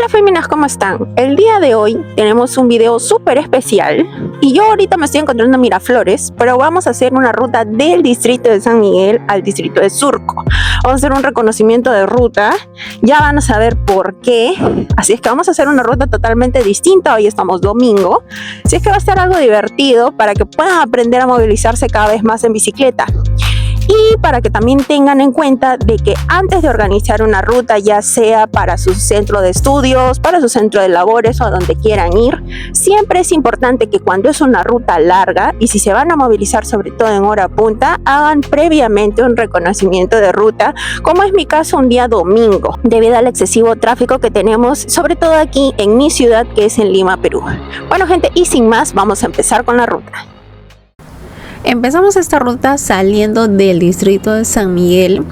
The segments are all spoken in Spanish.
Hola féminas, ¿cómo están? El día de hoy tenemos un video súper especial y yo ahorita me estoy encontrando en Miraflores, pero vamos a hacer una ruta del distrito de San Miguel al distrito de Surco. Vamos a hacer un reconocimiento de ruta, ya van a saber por qué, así es que vamos a hacer una ruta totalmente distinta. Hoy estamos domingo, así es que va a estar algo divertido para que puedan aprender a movilizarse cada vez más en bicicleta. Y para que también tengan en cuenta de que antes de organizar una ruta, ya sea para su centro de estudios, para su centro de labores o a donde quieran ir, siempre es importante que cuando es una ruta larga y si se van a movilizar sobre todo en hora punta, hagan previamente un reconocimiento de ruta, como es mi caso un día domingo, debido al excesivo tráfico que tenemos, sobre todo aquí en mi ciudad, que es en Lima, Perú. Bueno gente, y sin más, vamos a empezar con la ruta. Empezamos esta ruta saliendo del distrito de San Miguel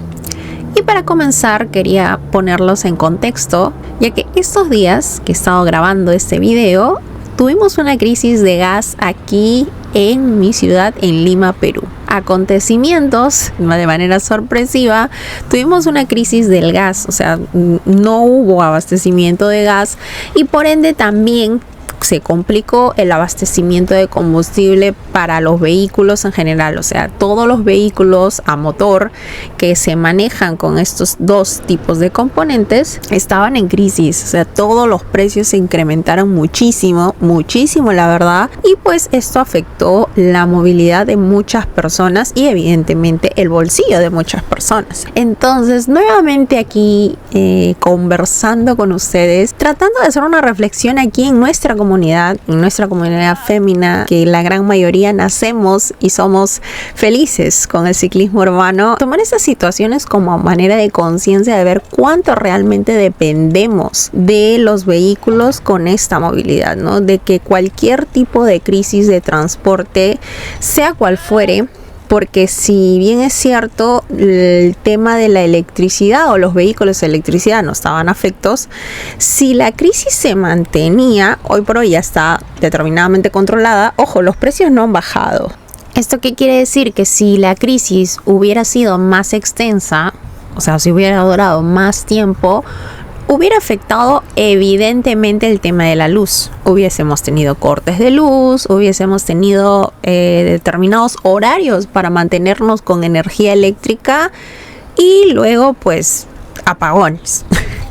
y para comenzar quería ponerlos en contexto, ya que estos días que he estado grabando este video tuvimos una crisis de gas aquí en mi ciudad, en Lima, Perú. Acontecimientos de manera sorpresiva, tuvimos una crisis del gas, o sea, no hubo abastecimiento de gas y por ende también se complicó el abastecimiento de combustible para los vehículos en general, o sea, todos los vehículos a motor que se manejan con estos dos tipos de componentes estaban en crisis, o sea, todos los precios se incrementaron muchísimo la verdad, y pues esto afectó la movilidad de muchas personas y evidentemente el bolsillo de muchas personas. Entonces, nuevamente aquí conversando con ustedes, tratando de hacer una reflexión aquí en nuestra comunidad fémina, que la gran mayoría nacemos y somos felices con el ciclismo urbano, tomar esas situaciones como manera de conciencia de ver cuánto realmente dependemos de los vehículos con esta movilidad, ¿no? De que cualquier tipo de crisis de transporte, sea cual fuere, porque si bien es cierto el tema de la electricidad o los vehículos de electricidad no estaban afectos, si la crisis se mantenía, hoy por hoy ya está determinadamente controlada, ojo, los precios no han bajado. ¿Esto qué quiere decir? Que si la crisis hubiera sido más extensa, o sea, si hubiera durado más tiempo, hubiera afectado evidentemente el tema de la luz. Hubiésemos tenido cortes de luz, hubiésemos tenido determinados horarios para mantenernos con energía eléctrica y luego pues apagones.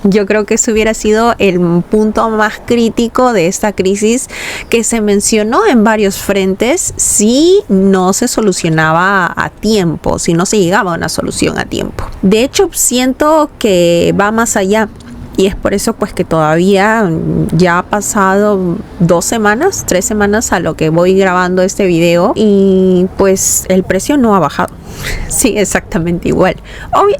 Yo creo que eso hubiera sido el punto más crítico de esta crisis, que se mencionó en varios frentes si no se solucionaba a tiempo, si no se llegaba a una solución a tiempo. De hecho, siento que va más allá. Y es por eso pues que todavía ya ha pasado 3 semanas a lo que voy grabando este video y pues el precio no ha bajado. Sí, exactamente igual.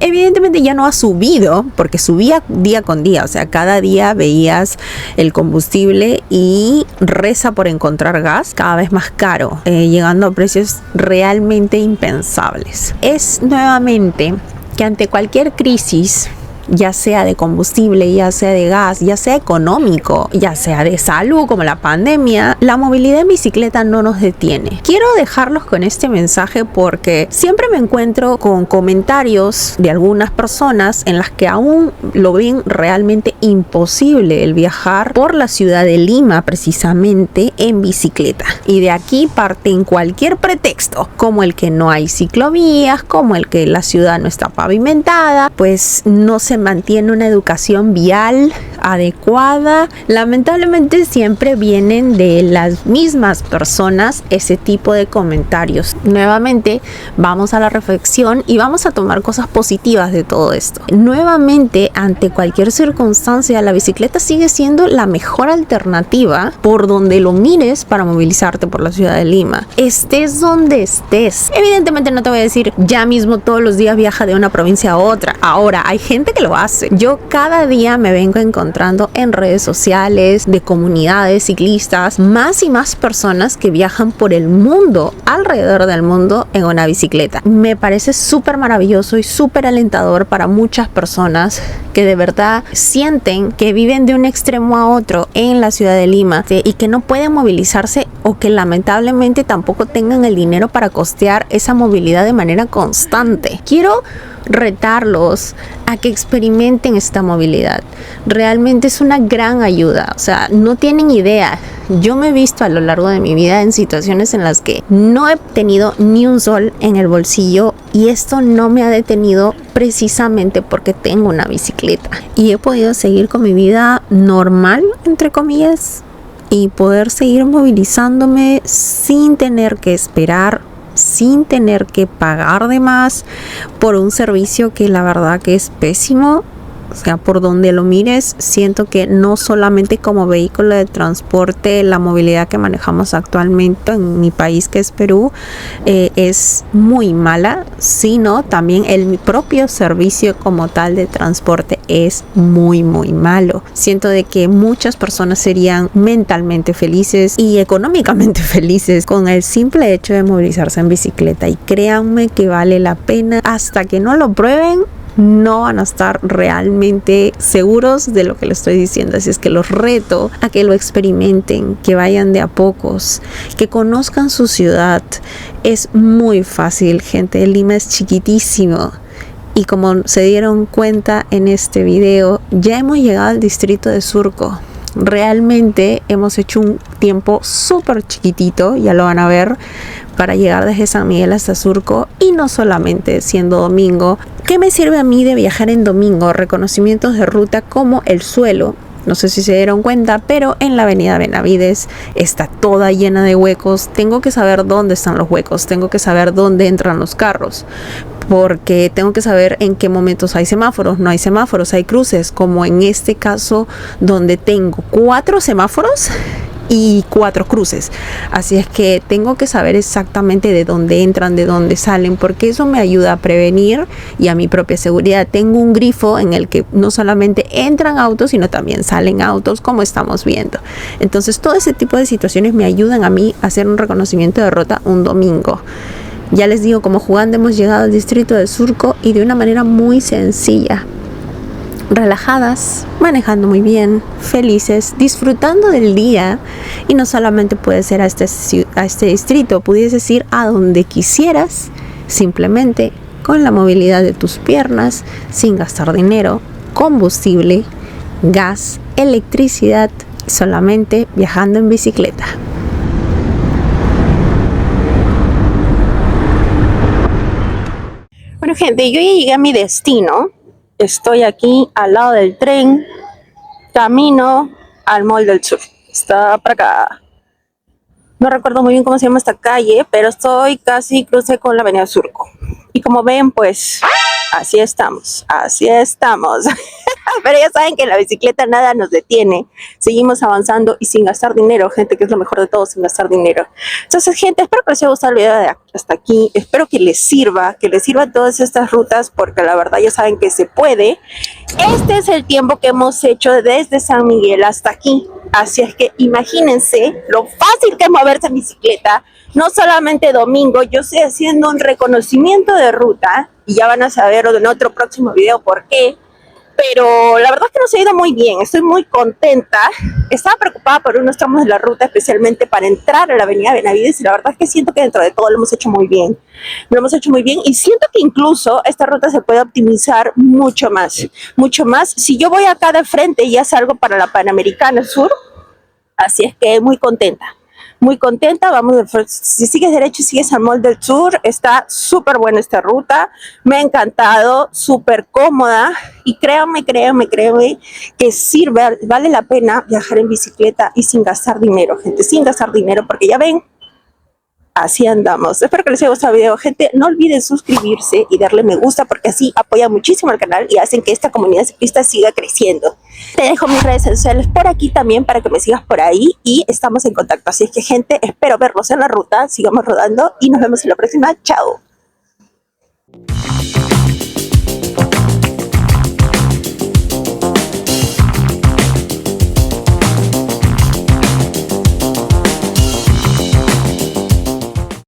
Evidentemente ya no ha subido porque subía día con día, o sea, cada día veías el combustible y reza por encontrar gas cada vez más caro, llegando a precios realmente impensables. Es nuevamente que ante cualquier crisis, ya sea de combustible, ya sea de gas, ya sea económico, ya sea de salud como la pandemia, la movilidad en bicicleta no nos detiene. Quiero dejarlos con este mensaje porque siempre me encuentro con comentarios de algunas personas en las que aún lo ven realmente imposible el viajar por la ciudad de Lima precisamente en bicicleta. Y de aquí parten cualquier pretexto, como el que no hay ciclovías, como el que la ciudad no está pavimentada, pues no se mantiene una educación vial adecuada. Lamentablemente siempre vienen de las mismas personas ese tipo de comentarios. Nuevamente vamos a la reflexión y vamos a tomar cosas positivas de todo esto. Nuevamente, ante cualquier circunstancia, la bicicleta sigue siendo la mejor alternativa por donde lo mires para movilizarte por la ciudad de Lima. Estés donde estés. Evidentemente no te voy a decir ya mismo todos los días viaja de una provincia a otra. Ahora, hay gente que lo hace. Yo cada día me vengo encontrando en redes sociales de comunidades ciclistas más y más personas que viajan por el mundo, alrededor del mundo, en una bicicleta. Me parece súper maravilloso y súper alentador para muchas personas que de verdad sienten que viven de un extremo a otro en la ciudad de Lima y que no pueden movilizarse o que lamentablemente tampoco tengan el dinero para costear esa movilidad de manera constante. Quiero retarlos a que experimenten esta movilidad. Realmente es una gran ayuda, o sea, no tienen idea. Yo me he visto a lo largo de mi vida en situaciones en las que no he tenido ni un sol en el bolsillo y esto no me ha detenido precisamente porque tengo una bicicleta y he podido seguir con mi vida normal, entre comillas, y poder seguir movilizándome sin tener que esperar, sin tener que pagar de más por un servicio que la verdad que es pésimo. O sea, por donde lo mires, siento que no solamente como vehículo de transporte, la movilidad que manejamos actualmente en mi país, que es Perú, es muy mala, sino también el propio servicio como tal de transporte es muy malo. Siento de que muchas personas serían mentalmente felices y económicamente felices con el simple hecho de movilizarse en bicicleta, y créanme que vale la pena. Hasta que no lo prueben, no van a estar realmente seguros de lo que les estoy diciendo. Así es que los reto a que lo experimenten, que vayan de a pocos, que conozcan su ciudad. Es muy fácil, gente. Lima es chiquitísimo. Y como se dieron cuenta en este video, ya hemos llegado al distrito de Surco. Realmente hemos hecho un tiempo súper chiquitito, ya lo van a ver, para llegar desde San Miguel hasta Surco, y no solamente siendo domingo. ¿Qué me sirve a mí de viajar en domingo? Reconocimientos de ruta como el suelo. No sé si se dieron cuenta, pero en la avenida Benavides está toda llena de huecos. Tengo que saber dónde están los huecos, tengo que saber dónde entran los carros, porque tengo que saber en qué momentos hay semáforos, no hay semáforos, hay cruces, como en este caso donde tengo 4 semáforos y 4 cruces. Así es que tengo que saber exactamente de dónde entran, de dónde salen, porque eso me ayuda a prevenir y a mi propia seguridad. Tengo un grifo en el que no solamente entran autos, sino también salen autos, como estamos viendo. Entonces todo ese tipo de situaciones me ayudan a mí a hacer un reconocimiento de ruta un domingo. Ya les digo, como jugando hemos llegado al distrito de Surco, y de una manera muy sencilla, relajadas, manejando muy bien, felices, disfrutando del día. Y no solamente puede ser a este distrito, pudieses ir a donde quisieras, simplemente con la movilidad de tus piernas, sin gastar dinero, combustible, gas, electricidad, solamente viajando en bicicleta. Bueno, gente, yo ya llegué a mi destino. Estoy aquí al lado del tren, camino al Mall del Sur. Está para acá. No recuerdo muy bien cómo se llama esta calle, pero estoy casi crucé con la avenida Surco. Y como ven, pues así estamos, así estamos. Pero ya saben que en la bicicleta nada nos detiene. Seguimos avanzando y sin gastar dinero, gente, que es lo mejor de todo, sin gastar dinero. Entonces, gente, espero que les haya gustado el video de hasta aquí. Espero que les sirva todas estas rutas, porque la verdad ya saben que se puede. Este es el tiempo que hemos hecho desde San Miguel hasta aquí. Así es que imagínense lo fácil que es moverse en bicicleta. No solamente domingo, yo estoy haciendo un reconocimiento de ruta y ya van a saber en otro próximo video por qué. Pero la verdad es que nos ha ido muy bien, estoy muy contenta. Estaba preocupada por unos tramos de la ruta, especialmente para entrar a la avenida Benavides, y la verdad es que siento que dentro de todo lo hemos hecho muy bien. Lo hemos hecho muy bien, y siento que incluso esta ruta se puede optimizar mucho más. Si yo voy acá de frente y ya salgo para la Panamericana Sur, así es que muy contenta. Muy contenta, si sigues derecho y sigues al Mall del Sur, está súper buena esta ruta, me ha encantado, súper cómoda, y créanme que sirve, vale la pena viajar en bicicleta y sin gastar dinero, gente, sin gastar dinero, porque ya ven, así andamos. Espero que les haya gustado el video, gente. No olviden suscribirse y darle me gusta, porque así apoyan muchísimo al canal y hacen que esta comunidad ciclista siga creciendo. Te dejo mis redes sociales por aquí también para que me sigas por ahí y estamos en contacto. Así es que, gente, espero verlos en la ruta, sigamos rodando y nos vemos en la próxima. Chao.